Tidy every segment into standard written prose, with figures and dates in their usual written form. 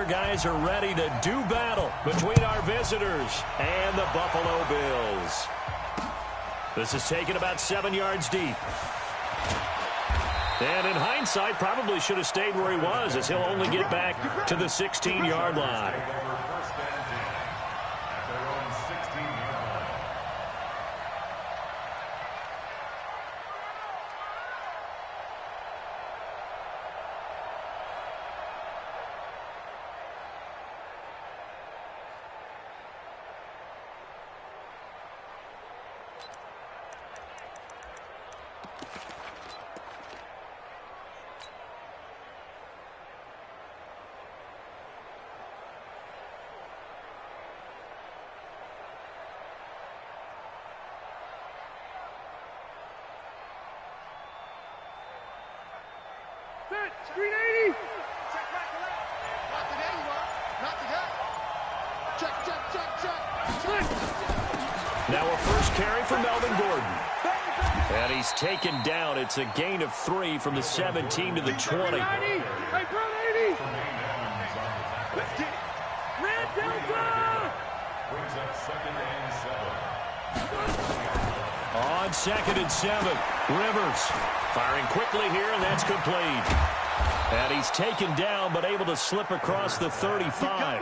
guys are ready to do battle between our visitors and the Buffalo Bills. This is taken about 7 yards deep. And in hindsight, probably should have stayed where he was, as he'll only get back to the 16-yard line. Screen 80. Check back to left. Not today, you are. Not today. Check. Now a first carry for Melvin Gordon. And he's taken down. It's a gain of 3 from the 17 to the 20. Hey, bro, 80. Let's get it. Red Delta. Brings up 2nd and 7. On 2nd and 7, Rivers firing quickly here, and that's complete. And he's taken down, but able to slip across the 35.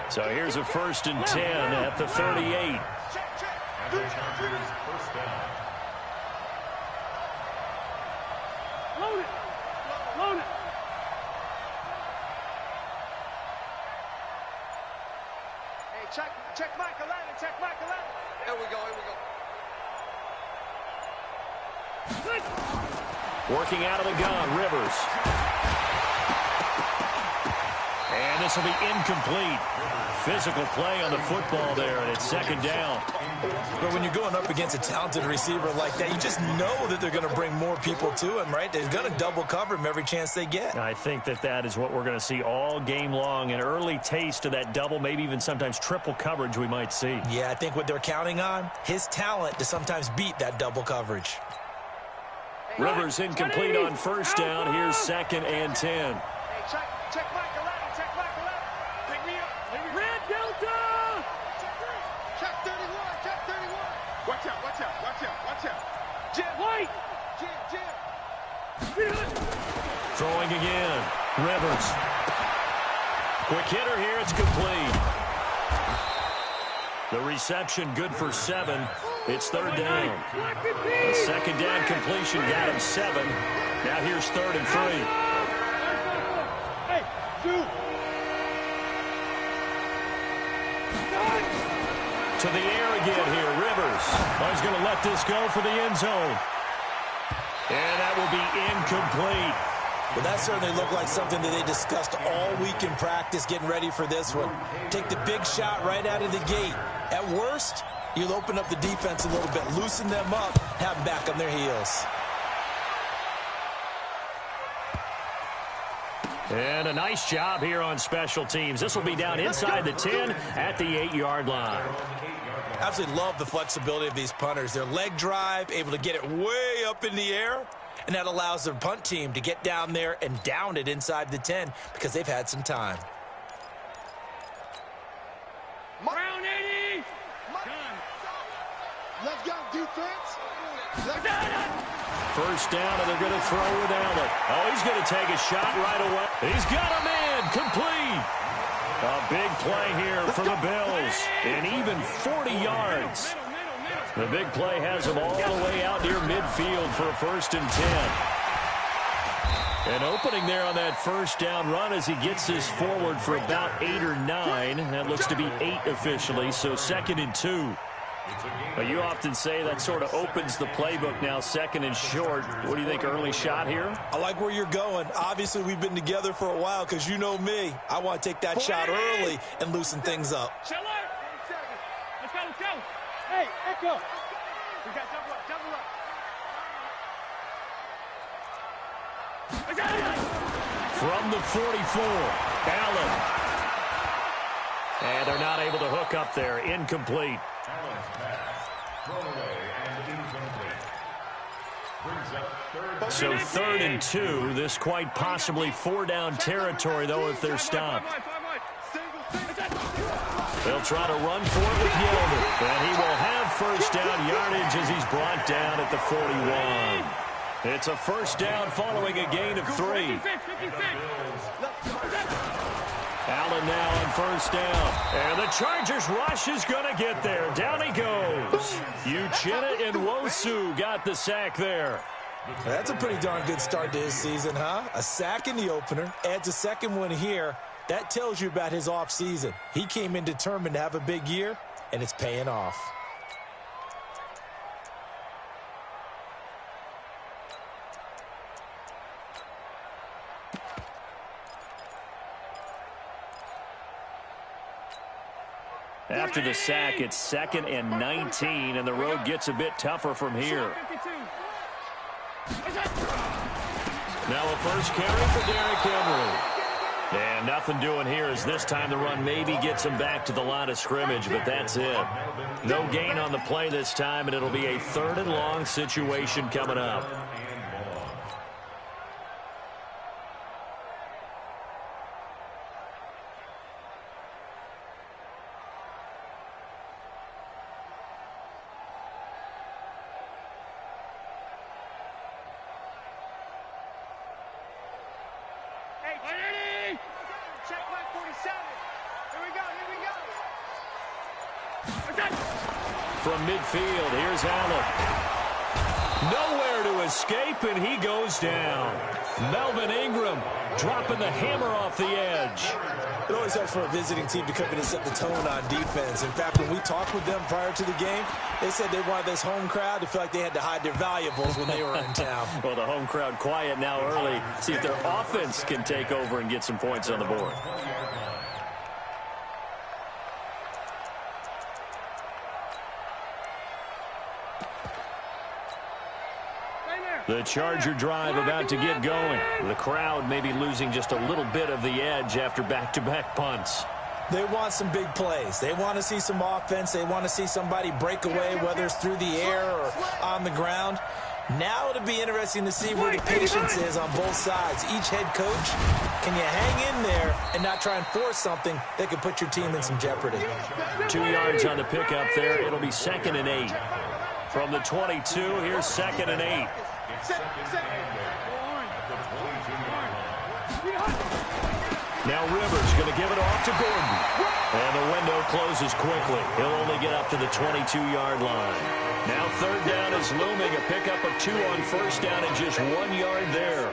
So here's a 1st and 10 at the 38. Load it. Load it. Hey, check Michael Allen. Check Michael Allen. Here we go. Working out of the gun, Rivers. And this will be incomplete. Physical play on the football there, and it's 2nd down. But when you're going up against a talented receiver like that, you just know that they're going to bring more people to him, right? They're going to double cover him every chance they get. I think that is what we're going to see all game long. An early taste of that double, maybe even sometimes triple coverage we might see. Yeah, I think what they're counting on, his talent to sometimes beat that double coverage. Rivers incomplete on 1st down. Here's 2nd and 10. Hey, check Michael Allen. Check Michael Allen. Pick me up. Red Delta. Check 31. Check 31. Watch out. Jim. White. Jim. Throwing again. Rivers. Quick hitter here. It's complete. The reception good for 7. It's 3rd down. The 2nd down completion got him 7. Now here's 3rd and 3. Hey, 2. To the air again here, Rivers. He's going to let this go for the end zone. And that will be incomplete. Well, that certainly looked like something that they discussed all week in practice getting ready for this one. Take the big shot right out of the gate. At worst, you'll open up the defense a little bit, loosen them up, have them back on their heels. And a nice job here on special teams. This will be down inside the 10 at the 8-yard line. Absolutely love the flexibility of these punters. Their leg drive, able to get it way up in the air, and that allows their punt team to get down there and down it inside the 10 because they've had some time. Brown 80. Let's go, defense. Let's go. 1st down, and they're going to throw with Allen. Oh, he's going to take a shot right away. He's got a man complete. A big play here for the Bills. And even 40 yards. The big play has him all the way out near midfield for a 1st and 10. An opening there on that 1st down run as he gets this forward for about 8 or 9. That looks to be 8 officially, so 2nd and 2. But you often say that sort of opens the playbook now, 2nd and short. What do you think, early shot here? I like where you're going. Obviously, we've been together for a while because you know me. I want to take that shot early and loosen things up. Let's go. Hey, Echo. We got double up. From the 44, Allen. And they're not able to hook up there. Incomplete. So 3rd and 2. This quite possibly 4-down territory, though, if they're stopped. They'll try to run for it with Yeldon. And he will have first down yardage as he's brought down at the 41. It's a first down following a gain of 3. Allen now on first down. And the Chargers rush is going to get there. Down he goes. Uchenna Nwosu got the sack there. That's a pretty darn good start to his season, huh? A sack in the opener, adds a second one here. That tells you about his offseason. He came in determined to have a big year, and it's paying off. After the sack, it's 2nd and 19, and the road gets a bit tougher from here. Now a first carry for Derrick Henry. And nothing doing here as this time the run maybe gets him back to the line of scrimmage, but that's it. No gain on the play this time, and it'll be a 3rd and long situation coming up. From midfield, here's Allen. Nowhere to escape, and he goes down. Melvin Ingram dropping the hammer off the edge. It always helps for a visiting team to come in and set the tone on defense. In fact, when we talked with them prior to the game, they said they wanted this home crowd to feel like they had to hide their valuables when they were in town. Well, the home crowd quiet now early. See if their offense can take over and get some points on the board. The Charger drive about to get going. The crowd may be losing just a little bit of the edge after back-to-back punts. They want some big plays. They want to see some offense. They want to see somebody break away, whether it's through the air or on the ground. Now it'll be interesting to see where the patience is on both sides. Each head coach, can you hang in there and not try and force something that could put your team in some jeopardy? 2 yards on the pickup there. It'll be 2nd and 8. From the 22, here's 2nd and 8. Now Rivers going to give it off to Gordon. And the window closes quickly. He'll only get up to the 22-yard line. Now 3rd down is looming. A pickup of 2 on first down and just 1 yard there.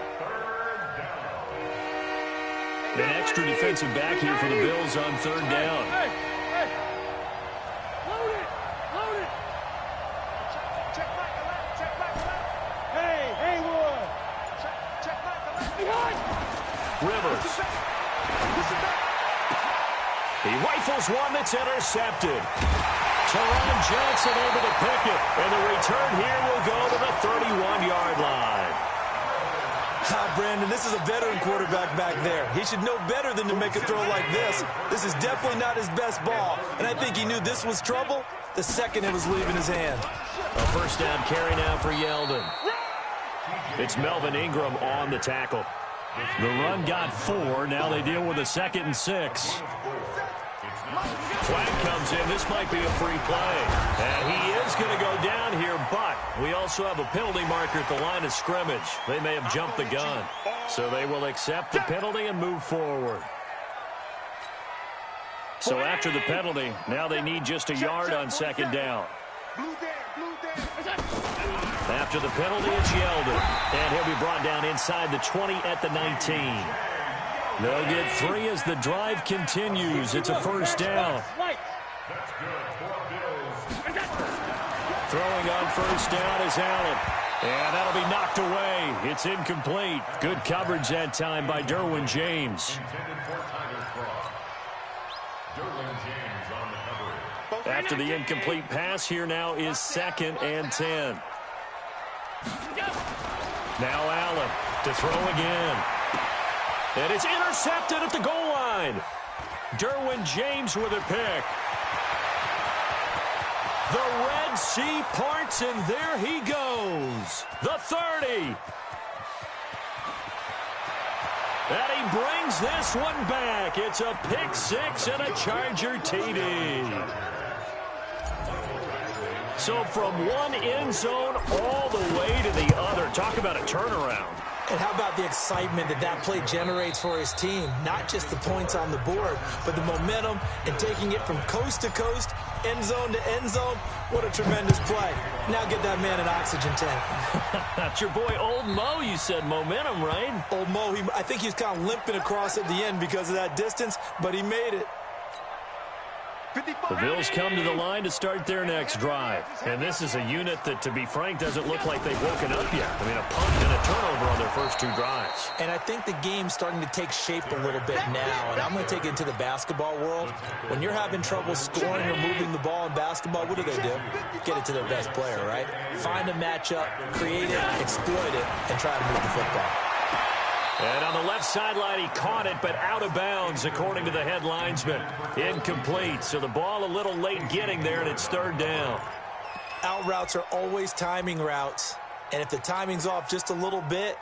An extra defensive back here for the Bills on 3rd down. Rivers. He rifles one that's intercepted. Teron Johnson able to pick it. And the return here will go to the 31-yard line. Brandon, this is a veteran quarterback back there. He should know better than to make a throw like this. This is definitely not his best ball. And I think he knew this was trouble the second it was leaving his hand. A first down carry now for Yeldon. It's Melvin Ingram on the tackle. The run got 4. Now they deal with a 2nd and 6. Flag comes in. This might be a free play. And he is going to go down here, but we also have a penalty marker at the line of scrimmage. They may have jumped the gun. So they will accept the penalty and move forward. So after the penalty, now they need just a yard on 2nd down. After the penalty, it's Yeldon. And he'll be brought down inside the 20 at the 19. They'll get 3 as the drive continues. It's a first down. Throwing on first down is Allen. And that'll be knocked away. It's incomplete. Good coverage that time by Derwin James. After the incomplete pass, here now is 2nd and 10. Now Allen to throw again. And it's intercepted at the goal line. Derwin James with a pick. The Red Sea parts, and there he goes. The 30. And he brings this one back. It's a pick six and a Charger TD. So from one end zone all the way to the other. Talk about a turnaround. And how about the excitement that that play generates for his team? Not just the points on the board, but the momentum and taking it from coast to coast, end zone to end zone. What a tremendous play. Now get that man an oxygen tank. That's your boy Old Mo. You said momentum, right? Old Mo, I think he was kind of limping across at the end because of that distance, but he made it. The Bills come to the line to start their next drive. And this is a unit that, to be frank, doesn't look like they've woken up yet. I mean, a punt and a turnover on their first two drives. And I think the game's starting to take shape a little bit now. And I'm going to take it into the basketball world. When you're having trouble scoring or moving the ball in basketball, what do? Get it to their best player, right? Find a matchup, create it, exploit it, and try to move the football. And on the left sideline, he caught it, but out of bounds, according to the head linesman. Incomplete, so the ball a little late getting there, and it's third down. Out routes are always timing routes, and if the timing's off just a little bit,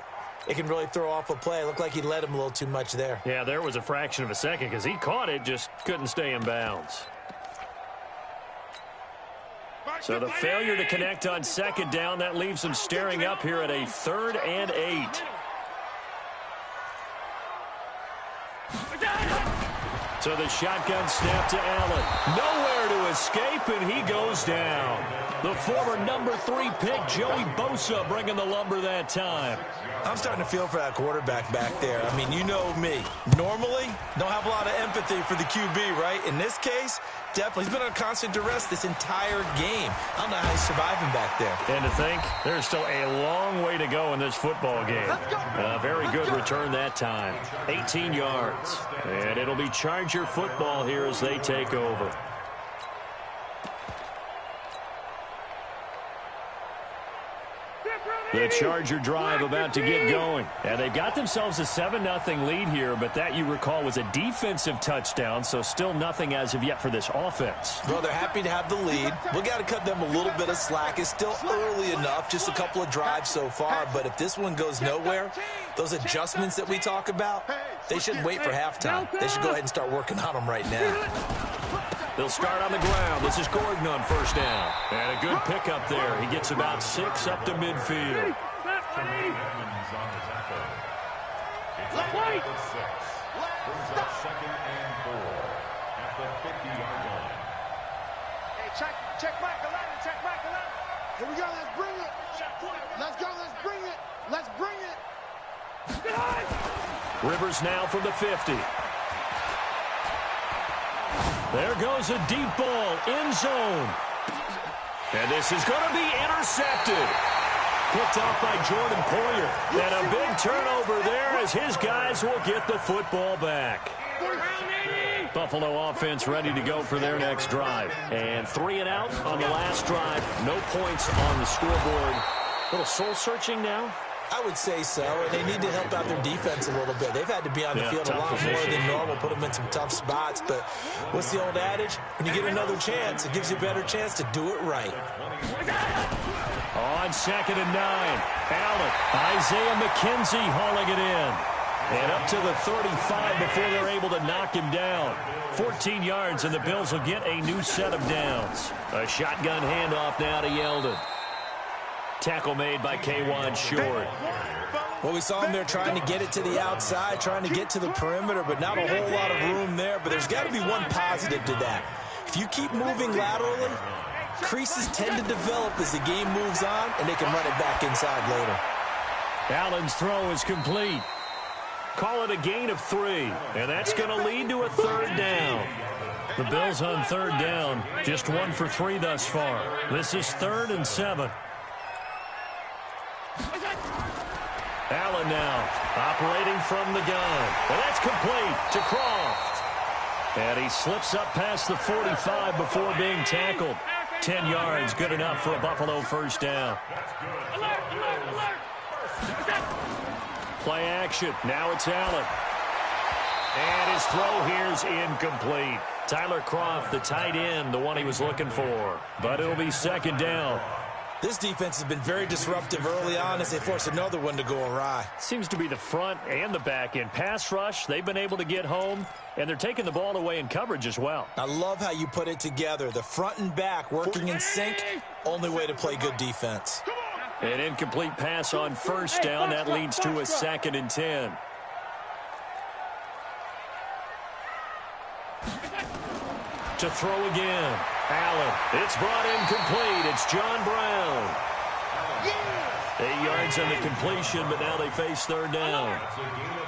it can really throw off a play. It looked like he led him a little too much there. Yeah, there was a fraction of a second because he caught it, just couldn't stay in bounds. So the failure to connect on second down, that leaves him staring up here at a 3rd and 8. So the shotgun snap to Allen. Nowhere to escape, and he goes down. The former number 3 pick, Joey Bosa, bringing the lumber that time. I'm starting to feel for that quarterback back there. I mean, you know me. Normally, don't have a lot of empathy for the QB, right? In this case, definitely. He's been under constant duress this entire game. I don't know how he's surviving back there. And to think, there's still a long way to go in this football game. A very good return that time. 18 yards. And it'll be Charger football here as they take over. The Charger drive about to get going. And they've got themselves a 7-0 lead here, but that, you recall, was a defensive touchdown, so still nothing as of yet for this offense. Well, they're happy to have the lead. We got to cut them a little bit of slack. It's still early enough, just a couple of drives so far, but if this one goes nowhere, those adjustments that we talk about, they shouldn't wait for halftime. They should go ahead and start working on them right now. They'll start on the ground. This is Gordon on first down. And a good pickup there. He gets about 6 up to midfield. Check Michael Allen, check Michael Allen. Here we go, let's bring it. Let's go, let's bring it. Let's bring it. Rivers now from the 50. There goes a deep ball, end zone. And this is going to be intercepted. Picked off by Jordan Poyer. And a big turnover there as his guys will get the football back. Buffalo offense ready to go for their next drive. And 3 and out on the last drive. No points on the scoreboard. A little soul-searching now. I would say so, and they need to help out their defense a little bit. They've had to be on the field a lot more than normal, put them in some tough spots. But what's the old adage? When you get another chance, it gives you a better chance to do it right. On 2nd and 9, Allen, Isaiah McKenzie hauling it in. And up to the 35 before they're able to knock him down. 14 yards, and the Bills will get a new set of downs. A shotgun handoff now to Yeldon. Tackle made by K'Wan Short. Well, we saw him there trying to get it to the outside, trying to get to the perimeter, but not a whole lot of room there. But there's got to be one positive to that. If you keep moving laterally, creases tend to develop as the game moves on, and they can run it back inside later. Allen's throw is complete. Call it a gain of 3, and that's going to lead to a 3rd down. The Bills on 3rd down, just 1 for 3 thus far. This is 3rd and 7. Allen now operating from the gun. And that's complete to Croft. And he slips up past the 45 before being tackled. 10 yards, good enough for a Buffalo first down. Play action. Now it's Allen. And his throw here is incomplete. Tyler Kroft, the tight end, the one he was looking for. But it'll be second down. This defense has been very disruptive early on as they force another one to go awry. Seems to be the front and the back end. Pass rush, they've been able to get home, and they're taking the ball away in coverage as well. I love how you put it together. The front and back working in sync, only way to play good defense. An incomplete pass on first down. That leads to a 2nd and 10. To throw again. Allen. It's brought in complete. It's John Brown. 8 yards on the completion, but now they face third down.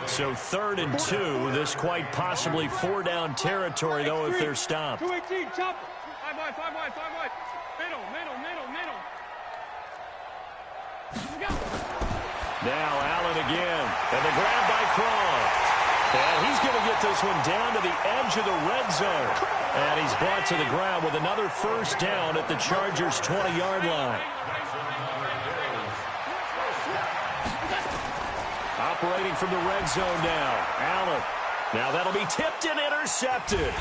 So 3rd and 2. This quite possibly 4-down territory, though, if they're stopped. 218, chop. 5 wide, 5 wide, 5 wide. Middle. Now Allen again. And the grab by Kroft. And he's going to get this one down to the edge of the red zone. And he's brought to the ground with another first down at the Chargers' 20-yard line. Operating from the red zone now. Allen. Now that'll be tipped and intercepted.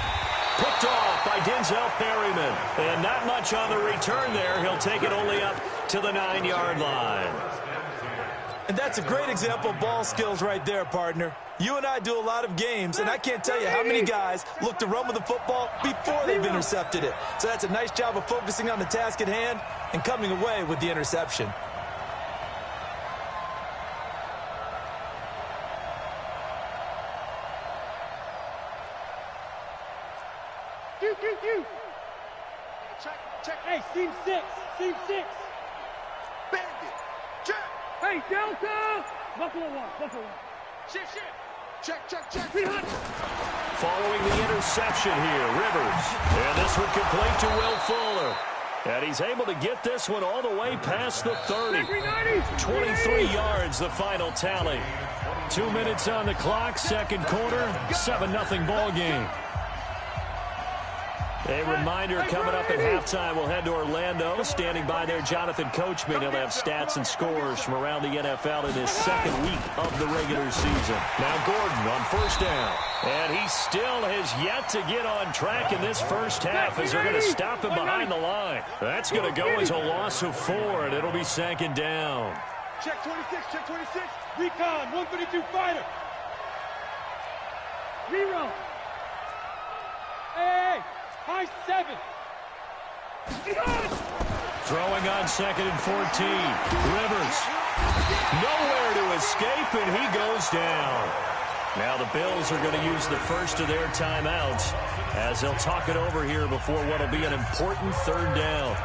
Picked off by Denzel Perryman. And not much on the return there. He'll take it only up to the 9-yard line. And that's a great example of ball skills right there, partner. You and I do a lot of games, and I can't tell you how many guys look to run with the football before they've intercepted it. So that's a nice job of focusing on the task at hand and coming away with the interception. Check. Hey, seam 6. Bandit. Check. Hey, Delta. Buffalo 1. Shift. Check. Following the interception here, Rivers. And this one complete to Will Fuller. And he's able to get this one all the way past the 30. 23 yards, the final tally. 2 minutes on the clock, second quarter, 7-0 ball game. A reminder coming up at halftime, we'll head to Orlando. Standing by there, Jonathan Coachman. He'll have stats and scores from around the NFL in his second week of the regular season. Now Gordon on first down. And he still has yet to get on track in this first half as they're going to stop him behind the line. That's going to go as a loss of 4, and it'll be second down. Check 26. Recon, 132 fighter. Zero. Hey. High 7. Throwing on 2nd and 14. Rivers. Nowhere to escape, and he goes down. Now the Bills are going to use the first of their timeouts as they'll talk it over here before what will be an important third down.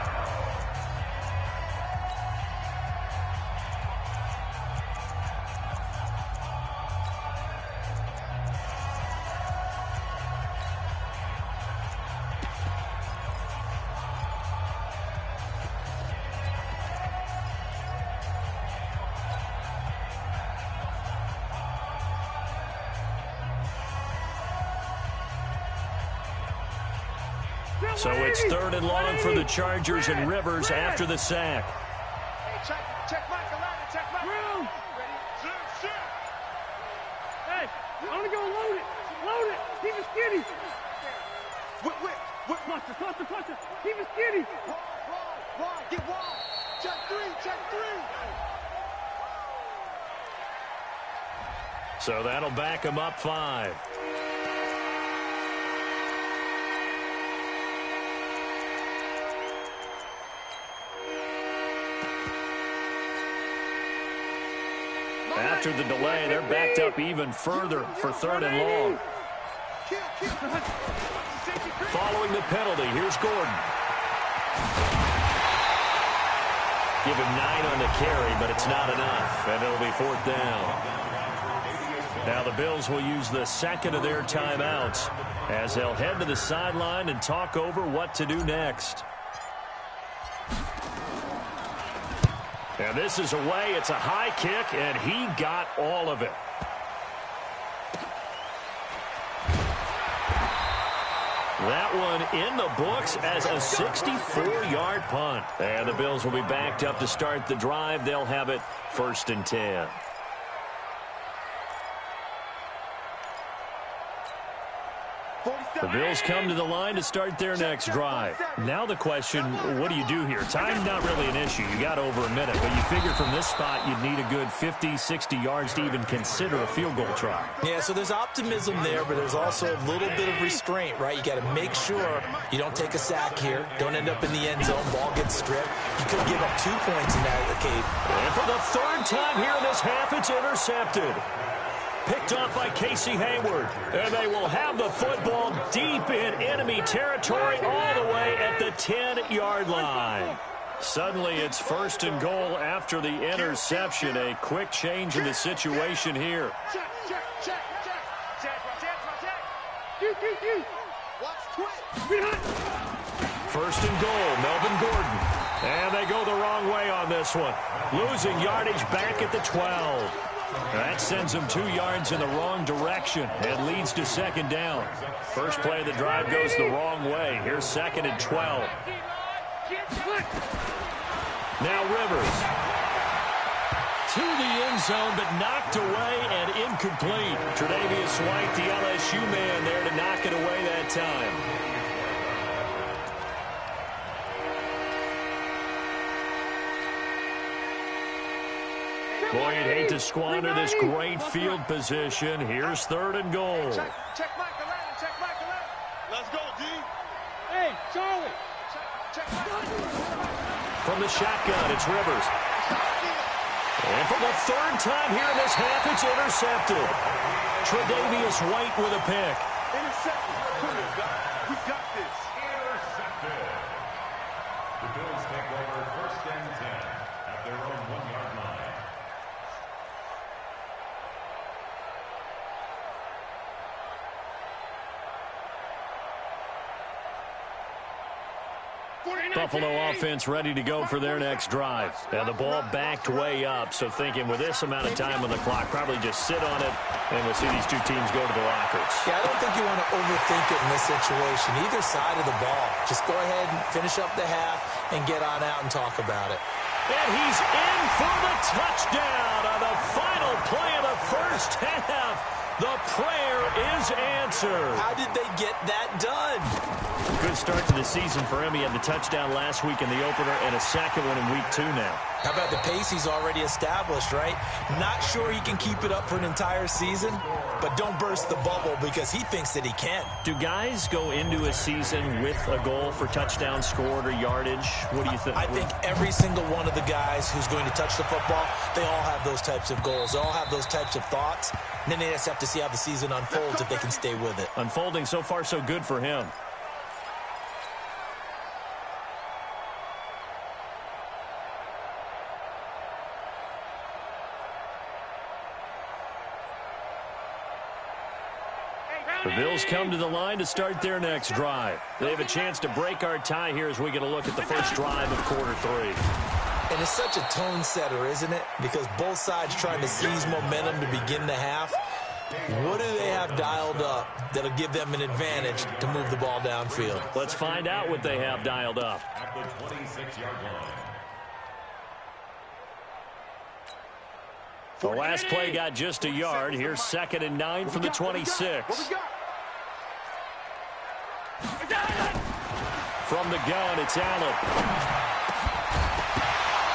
So it's 3rd and long for the Chargers, and Rivers after the sack. Hey, check Michael out. Check Michael. Room. Ready? Set. Hey, I'm going to go load it. Keep it skinny. Whip. Cluster. Keep it skinny. Wall. Get wall. Check 3. So that'll back him up 5. After the delay, they're backed up even further for 3rd and long. Following the penalty, here's Gordon. Give him 9 on the carry, but it's not enough, and it'll be 4th down. Now the Bills will use the second of their timeouts as they'll head to the sideline and talk over what to do next. And this is away. It's a high kick, and he got all of it. That one in the books as a 64-yard punt. And the Bills will be backed up to start the drive. They'll have it 1st and 10. The Bills come to the line to start their next drive. Now the question, what do you do here? Time not really an issue. You got over a minute, but you figure from this spot you'd need a good 50, 60 yards to even consider a field goal try. Yeah, so there's optimism there, but there's also a little bit of restraint, right? You got to make sure you don't take a sack here. Don't end up in the end zone. Ball gets stripped. You could give up 2 points in that case. And for the third time here in this half, it's intercepted. Picked off by Casey Hayward. And they will have the football deep in enemy territory all the way at the 10-yard line. Suddenly, it's 1st and goal after the interception. A quick change in the situation here. First and goal, Melvin Gordon. And they go the wrong way on this one. Losing yardage back at the 12. That sends them 2 yards in the wrong direction and leads to 2nd down. First play of the drive goes the wrong way. Here's 2nd and 12. Now Rivers. To the end zone, but knocked away and incomplete. Tre'Davious White, the LSU man there to knock it away that time. Boy, you'd hate to squander this great field position. Here's 3rd and goal. Check Mike 11, check Mike 11. Let's go, D. Hey, Charlie. Check Mike 11. From the shotgun, it's Rivers. And for the 3rd time here in this half, it's intercepted. Tre'Davious White with a pick. Intercepted. Come on, guys. We got this. Intercepted. The Bills take over 1st and 10 at their own 1-yard line. Buffalo offense ready to go for their next drive. And the ball backed way up, so thinking with this amount of time on the clock, probably just sit on it, and we'll see these 2 teams go to the lockers. Yeah, I don't think you want to overthink it in this situation. Either side of the ball. Just go ahead and finish up the half and get on out and talk about it. And he's in for the touchdown on the final play of the first half. The prayer is answered. How did they get that done? Good start to the season for him. He had the touchdown last week in the opener and a second one in week 2 now. How about the pace he's already established, right? Not sure he can keep it up for an entire season, but don't burst the bubble because he thinks that he can. Do guys go into a season with a goal for touchdown scored or yardage? What do you think? I think every single one of the guys who's going to touch the football, they all have those types of goals. They all have those types of thoughts. And then they just have to see how the season unfolds if they can stay with it. Unfolding so far so good for him. The Bills come to the line to start their next drive. They have a chance to break our tie here as we get a look at the first drive of quarter 3. And it's such a tone setter, isn't it? Because both sides trying to seize momentum to begin the half. What do they have dialed up that'll give them an advantage to move the ball downfield? Let's find out what they have dialed up. At the 26-yard line. The last play got just a yard. Here's 2nd and 9 from the 26. From the gun, it's Allen.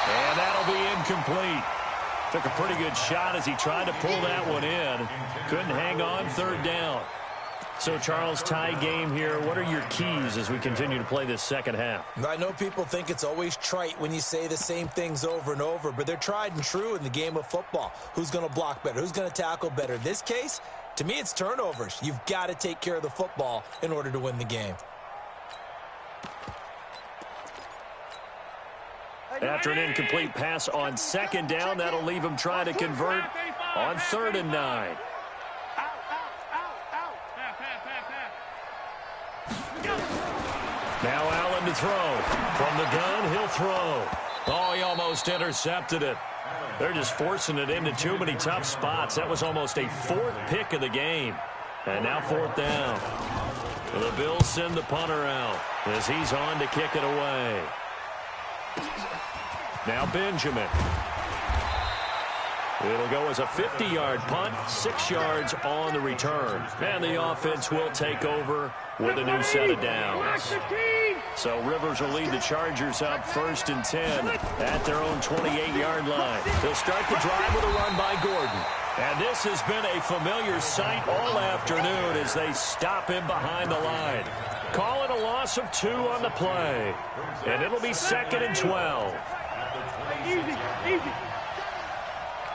And that'll be incomplete. Took a pretty good shot as he tried to pull that one in. Couldn't hang on, 3rd down. So, Charles, tie game here. What are your keys as we continue to play this second half? I know people think it's always trite when you say the same things over and over, but they're tried and true in the game of football. Who's going to block better? Who's going to tackle better? In this case, to me, it's turnovers. You've got to take care of the football in order to win the game. After an incomplete pass on 2nd down, that'll leave him trying to convert on 3rd and 9. Now Allen to throw. From the gun, he'll throw. Oh, he almost intercepted it. They're just forcing it into too many tough spots. That was almost a 4th pick of the game. And now 4th down. The Bills send the punter out as he's on to kick it away. Now Benjamin. It'll go as a 50-yard punt, 6 yards on the return. And the offense will take over with a new set of downs. So Rivers will lead the Chargers up 1st and 10 at their own 28-yard line. They'll start the drive with a run by Gordon. And this has been a familiar sight all afternoon as they stop him behind the line. Call it a loss of 2 on the play. And it'll be 2nd and 12. Easy, easy.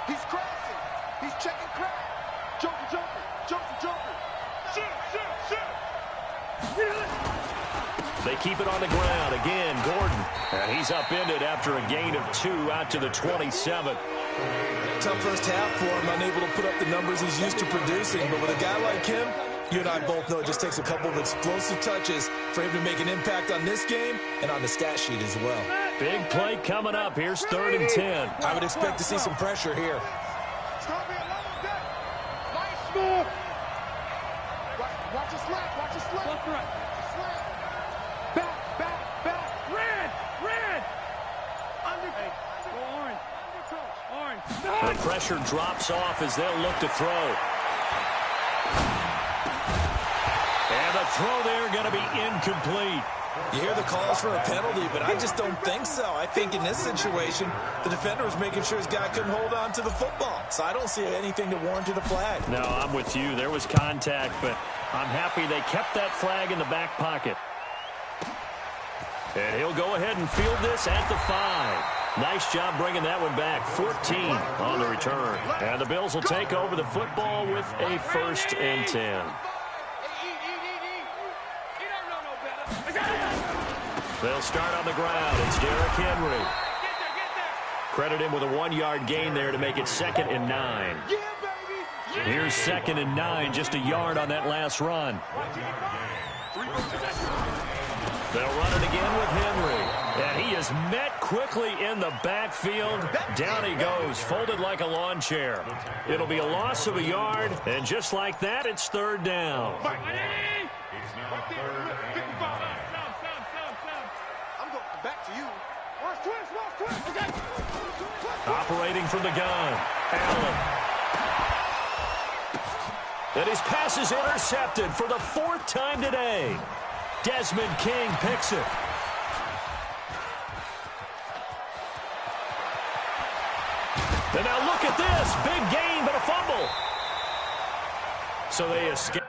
He's crossing. He's checking crack. Joker, Joker, Joker, Joker. Shoot, shoot, shoot. They keep it on the ground. Again, Gordon. And he's upended after a gain of 2 out to the 27. Tough first half for him, unable to put up the numbers he's used to producing. But with a guy like him, you and I both know it just takes a couple of explosive touches for him to make an impact on this game and on the stat sheet as well. Big play coming up. Here's 3rd and 10. I would expect to see some pressure here. It's going to be a long day. Nice move. Watch your slap. Watch your slap. Left, right. Slap. Back, back, back. Red. Under. Go orange. Orange. The pressure drops off as they'll look to throw. And the throw there going to be incomplete. You hear the calls for a penalty, but I just don't think so. I think in this situation, the defender was making sure his guy couldn't hold on to the football. So I don't see anything that warranted a flag. No, I'm with you. There was contact, but I'm happy they kept that flag in the back pocket. And he'll go ahead and field this at the 5. Nice job bringing that one back. 14 on the return. And the Bills will take over the football with a 1st and 10. They'll start on the ground. It's Derrick Henry. Credit him with a 1-yard gain there to make it 2nd and 9. Here's 2nd and 9, just a yard on that last run. They'll run it again with Henry. And he is met quickly in the backfield. Down he goes, folded like a lawn chair. It'll be a loss of a yard, and just like that, it's 3rd down. It's now 3rd and 9. I'm going back to you. Watch twist. Okay. Operating from the gun, Allen. And his pass is intercepted for the 4th time today. Desmond King picks it. And now look at this. Big gain, but a fumble. So they escape.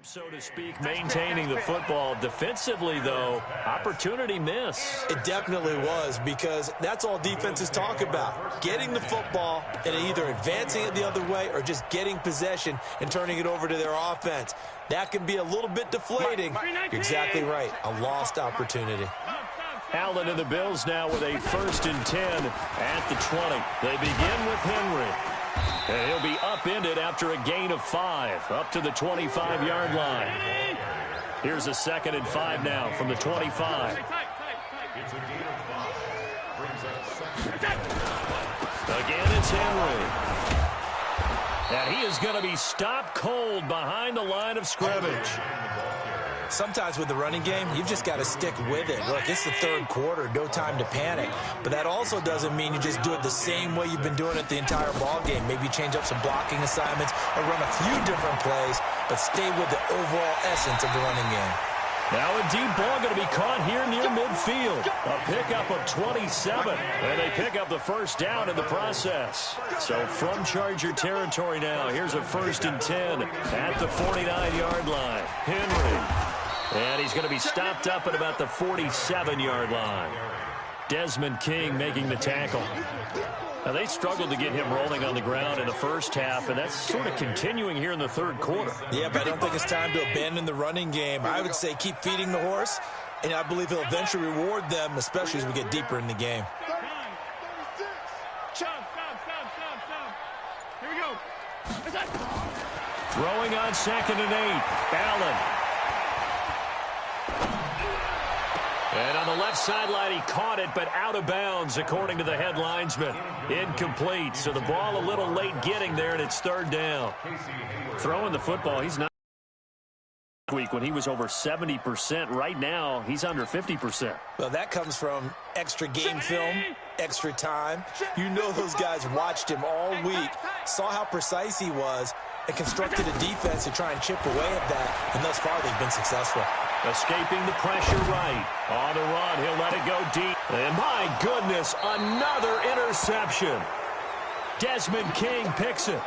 So to speak, maintaining the football. Defensively, though, opportunity miss. It definitely was, because that's all defenses talk about. Getting the football and either advancing it the other way or just getting possession and turning it over to their offense. That can be a little bit deflating. You're exactly right. A lost opportunity. Allen and the Bills now with a 1st and 10 at the 20. They begin with Henry. And he'll be upended after a gain of 5 up to the 25-yard line. Here's a 2nd and 5 now from the 25. It's a gain of 5. Brings up 2nd. Again, it's Henry. And he is going to be stopped cold behind the line of scrimmage. Sometimes with the running game, you've just got to stick with it. Look, it's the 3rd quarter, no time to panic. But that also doesn't mean you just do it the same way you've been doing it the entire ball game. Maybe change up some blocking assignments or run a few different plays, but stay with the overall essence of the running game. Now a deep ball going to be caught here near midfield. A pickup of 27, and they pick up the 1st down in the process. So from Charger territory now, here's a 1st and 10 at the 49-yard line. Henry. And he's going to be stopped up at about the 47-yard line. Desmond King making the tackle. Now, they struggled to get him rolling on the ground in the first half, and that's sort of continuing here in the 3rd quarter. Yeah, but I don't think it's time to abandon the running game. I would say keep feeding the horse, and I believe he'll eventually reward them, especially as we get deeper in the game. 36. Here we go. Throwing on 2nd and 8. Allen. And on the left sideline, he caught it, but out of bounds, according to the head linesman. Incomplete, so the ball a little late getting there, and it's 3rd down. Throwing the football, he's not week when he was over 70%. Right now, he's under 50%. Well, that comes from extra game film, extra time. You know those guys watched him all week, saw how precise he was, and constructed a defense to try and chip away at that. And thus far, they've been successful. Escaping the pressure right. On the run, he'll let it go deep. And my goodness, another interception. Desmond King picks it.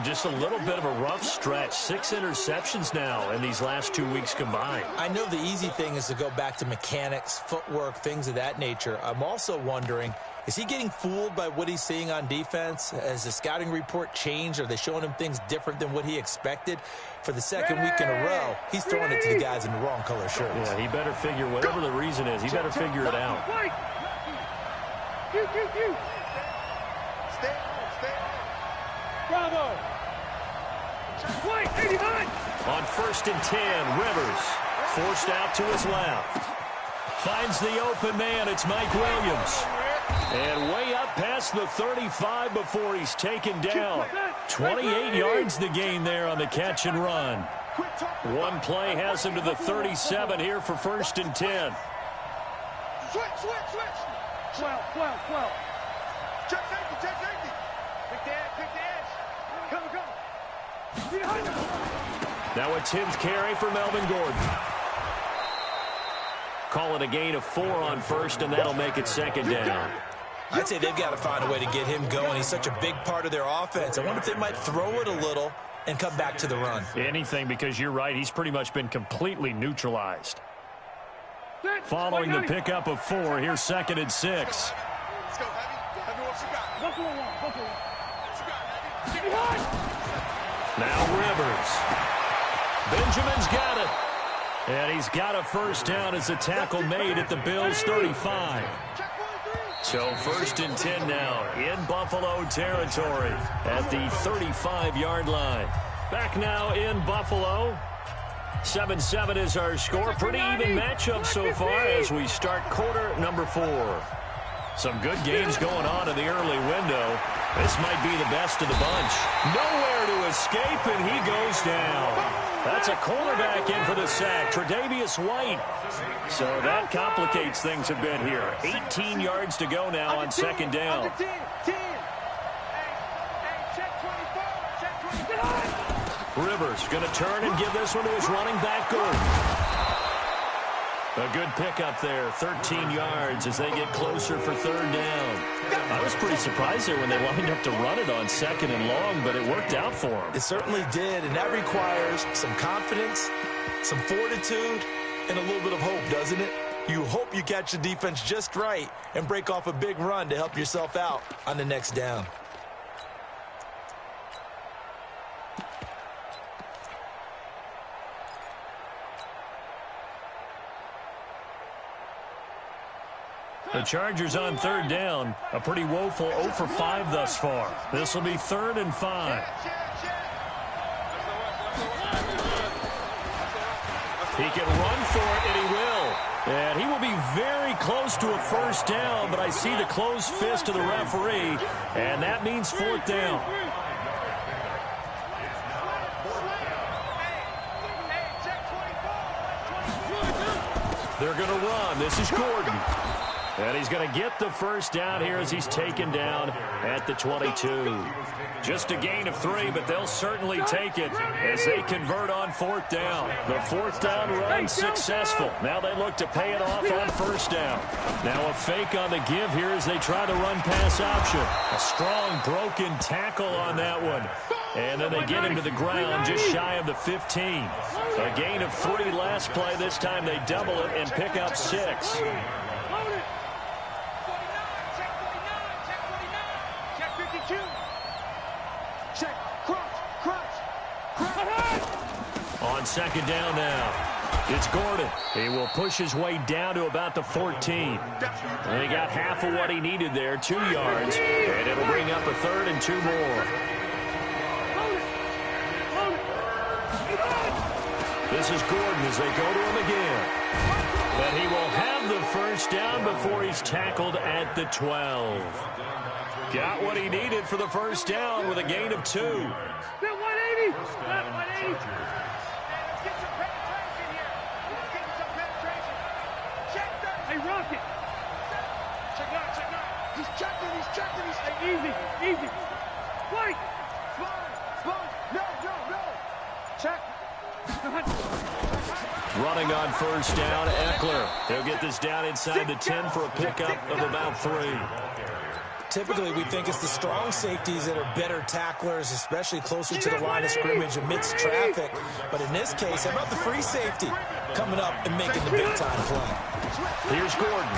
Just a little bit of a rough stretch. 6 interceptions now in these last 2 weeks combined. I know the easy thing is to go back to mechanics, footwork, things of that nature. I'm also wondering, is he getting fooled by what he's seeing on defense? Has the scouting report changed? Are they showing him things different than what he expected? For the second week in a row, he's throwing it to the guys in the wrong color shirts. Yeah, he better figure, whatever the reason is, he better figure it out. Stay on, stay on. Bravo! White, 89! On 1st and 10, Rivers forced out to his left. Finds the open man. It's Mike Williams. And way up past the 35 before he's taken down. 28 yards the gain there on the catch and run. One play has him to the 37 here for 1st and 10. Switch. 12. Check safety. Pick the edge. Come. Behind him. Now a 10th carry for Melvin Gordon. Call it a gain of 4 on 1st, and that'll make it 2nd down. I'd say they've got to find a way to get him going. He's such a big part of their offense. I wonder if they might throw it a little and come back to the run. Anything, because you're right. He's pretty much been completely neutralized. Following the pickup of 4, here's 2nd and 6. Let's go, Heavy, what you got? Buffalo one. What you got, Heavy? Now Rivers. Benjamin's got it. And he's got a 1st down as a tackle made at the Bills' 35. So 1st and 10 now in Buffalo territory at the 35-yard line. Back now in Buffalo. 7-7 is our score. Pretty even matchup so far as we start quarter number 4. Some good games going on in the early window. This might be the best of the bunch. Nowhere to escape, and he goes down. That's a cornerback in for the sack, Tre'Davious White. So that complicates things a bit here. 18 yards to go now on 2nd down. Rivers going to turn and give this one to his running back, Gordon. A good pickup there, 13 yards as they get closer for 3rd down. I was pretty surprised there when they lined up to run it on 2nd and long, but it worked out for them. It certainly did, and that requires some confidence, some fortitude, and a little bit of hope, doesn't it? You hope you catch the defense just right and break off a big run to help yourself out on the next down. The Chargers on 3rd down. A pretty woeful 0 for 5 thus far. This will be 3rd and 5. He can run for it, and he will. And he will be very close to a 1st down, but I see the closed fist of the referee, and that means 4th down. They're going to run. This is Gordon. And he's going to get the 1st down here as he's taken down at the 22. Just a gain of 3, but they'll certainly take it as they convert on 4th down. The 4th down run successful. Now they look to pay it off on 1st down. Now a fake on the give here as they try to run pass option. A strong broken tackle on that one. And then they get him to the ground just shy of the 15. A gain of 3 last play. This time they double it and pick up 6. On 2nd down now, it's Gordon. He will push his way down to about the 14. And he got half of what he needed there, 2 yards, and it'll bring up a 3rd and 2 more. This is Gordon as they go to him again. But he will have the 1st down before he's tackled at the 12. Got what he needed for the 1st down with a gain of 2. 180. 180. Lock it. Check nine. He's checking. Easy. Wait. Slow. No. Check. Running on first down, Eckler. He'll get this down inside the 10 for a pickup of about 3. Typically, we think it's the strong safeties that are better tacklers, especially closer to the line of scrimmage amidst traffic. But in this case, how about the free safety coming up and making the big-time play? Here's Gordon.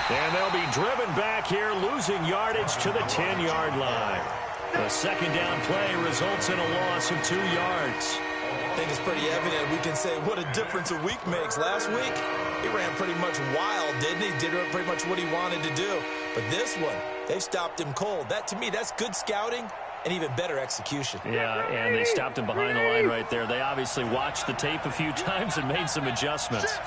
And they'll be driven back here, losing yardage to the 10-yard line. The second down play results in a loss of 2 yards. I think it's pretty evident. We can say what a difference a week makes. Last week, he ran pretty much wild, didn't he? Did pretty much what he wanted to do. But this one, they stopped him cold. That, to me, that's good scouting and even better execution. Yeah, and they stopped him behind the line right there. They obviously watched the tape a few times and made some adjustments.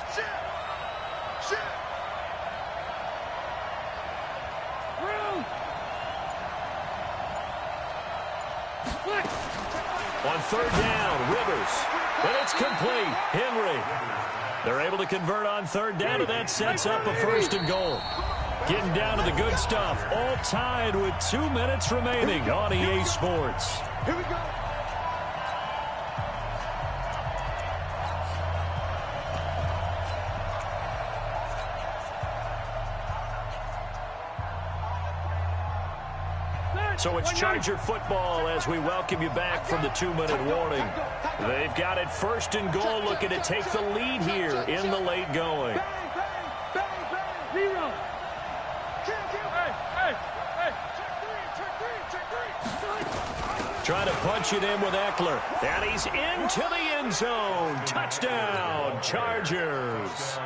On third down, Rivers. And it's complete. Henry. They're able to convert on third down, and that sets up a 1st and goal. Getting down to the good stuff. All tied with 2 minutes remaining on EA Sports. Here we go. So it's Charger football as we welcome you back from the 2-minute warning. They've got it 1st and goal, looking to take the lead here in the late going. Zero. Trying to punch it in with Eckler. And he's into the end zone. Touchdown, Chargers.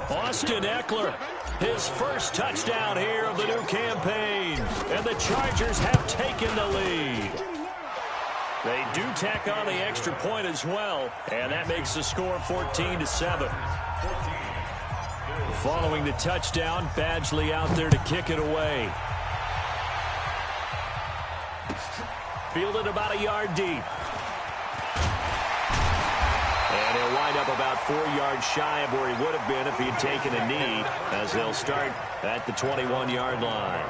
Austin Eckler, his first touchdown here of the new campaign. And the Chargers have taken the lead. They do tack on the extra point as well. And that makes the score 14-7. Following the touchdown, Badgley out there to kick it away. Fielded about a yard deep. And he'll wind up about 4 yards shy of where he would have been if he had taken a knee, as they'll start at the 21-yard line.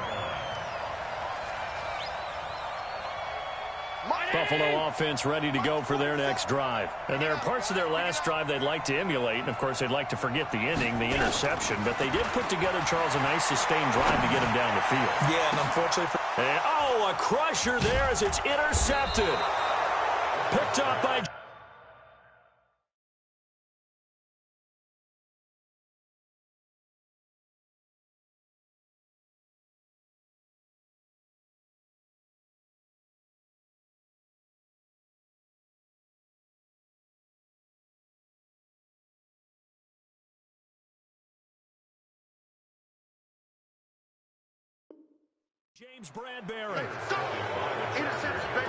Buffalo offense ready to go for their next drive. And there are parts of their last drive they'd like to emulate, and of course they'd like to forget the ending, the interception, but they did put together, Charles, a nice sustained drive to get him down the field. Yeah, and unfortunately for... And, a crusher there as it's intercepted. Picked up by... James Bradbury. Interception, baby.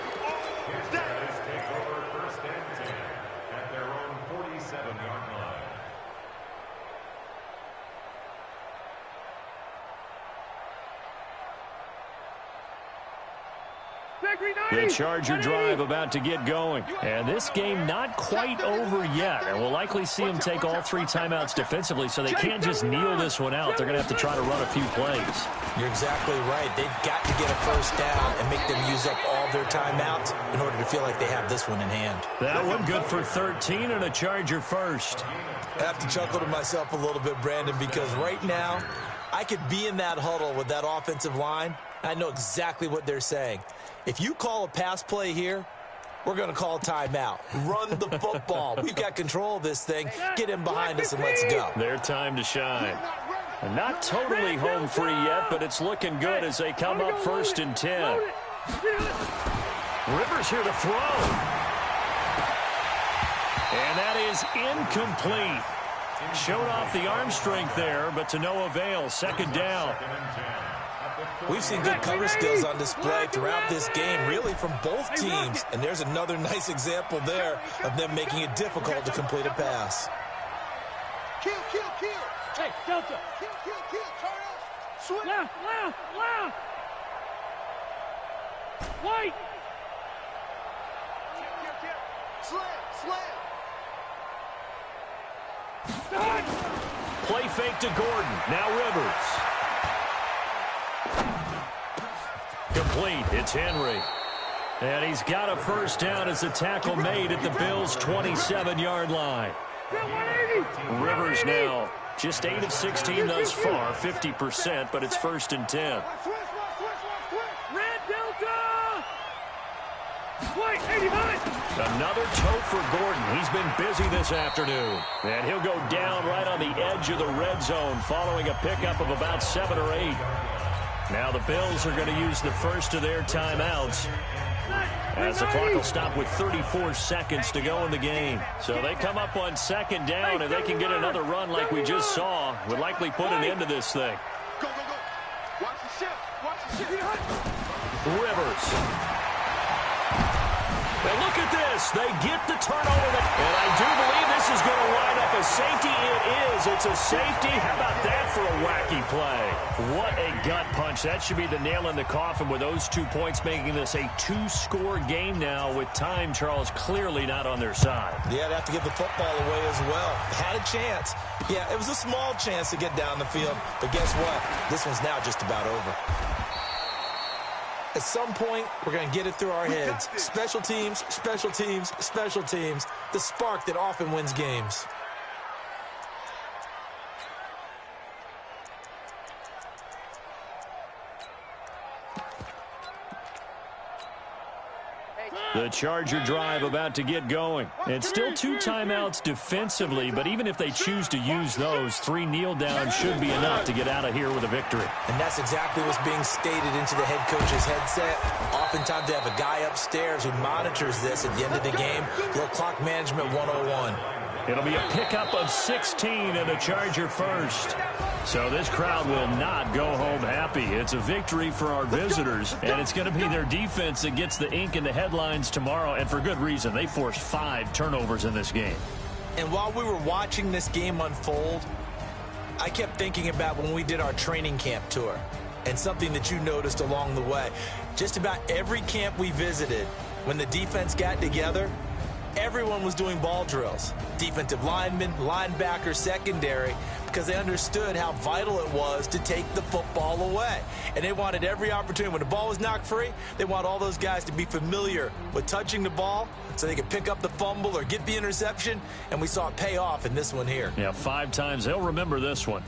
Bears take over 1st and 10 at their own 47-yard line. The Charger drive about to get going. And this game not quite over yet. And we'll likely see them take all 3 timeouts defensively, so they can't just kneel this one out. They're going to have to try to run a few plays. You're exactly right. They've got to get a 1st down and make them use up all their timeouts in order to feel like they have this one in hand. That one good for 13 and a Charger 1st. I have to chuckle to myself a little bit, Brandon, because right now I could be in that huddle with that offensive line. I know exactly what they're saying. If you call a pass play here, we're going to call timeout. Run the football. We've got control of this thing. Get in behind us and let's go. Their time to shine. And not totally home free yet, but it's looking good as they come up 1st and 10. Rivers here to throw. And that is incomplete. Showed off the arm strength there, but to no avail. 2nd down. We've seen good cover skills on display throughout this game, really from both teams. And there's another nice example there of them making it difficult to complete a pass. Kill. Hey, Delta. Kill. Charles. Swing. Left. White. Kill. Slam. Start. Play fake to Gordon. Now Rivers. Complete. It's Henry. And he's got a first down as the tackle made at the Bills' 27-yard line. Rivers now just 8 of 16 thus far, 50%, but it's 1st and 10. Red Delta! White, 89! Another tote for Gordon. He's been busy this afternoon. And he'll go down right on the edge of the red zone following a pickup of about 7 or 8. Now the Bills are going to use the first of their timeouts as the clock will stop with 34 seconds to go in the game. So they come up on 2nd down, and they can get another run like we just saw. Would likely put an end to this thing. Go, go, go. Watch the shift. Watch the shift. Rivers. And look at this. They get the turnover. And I do believe this is going to wind up a safety. It is. It's a safety. How about that for a wacky play? What a gut punch. That should be the nail in the coffin with those 2 points, making this a 2-score game now with time, Charles, clearly not on their side. Yeah, they have to give the football away as well. Had a chance. Yeah, it was a small chance to get down the field. But guess what? This one's now just about over. At some point, we're going to get it through our heads. Special teams, special teams, special teams. The spark that often wins games. The Charger drive about to get going. And still 2 timeouts defensively, but even if they choose to use those, 3 kneel downs should be enough to get out of here with a victory. And that's exactly what's being stated into the head coach's headset. Oftentimes they have a guy upstairs who monitors this at the end of the game. Little clock management 101. It'll be a pickup of 16 and a Charger first. So this crowd will not go home happy. It's a victory for our visitors, and it's going to be their defense that gets the ink in the headlines tomorrow, and for good reason. They forced 5 turnovers in this game. And while we were watching this game unfold, I kept thinking about when we did our training camp tour and something that you noticed along the way. Just about every camp we visited, when the defense got together, everyone was doing ball drills. Defensive linemen, linebackers, secondary, because they understood how vital it was to take the football away. And they wanted every opportunity. When the ball was knocked free, they want all those guys to be familiar with touching the ball so they could pick up the fumble or get the interception. And we saw it pay off in this one here. Yeah, 5 times. They'll remember this one.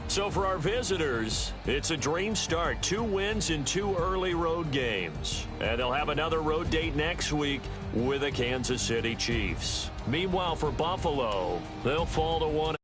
So for our visitors, it's a dream start. 2 wins in 2 early road games. And they'll have another road date next week with the Kansas City Chiefs. Meanwhile, for Buffalo, they'll fall to 1.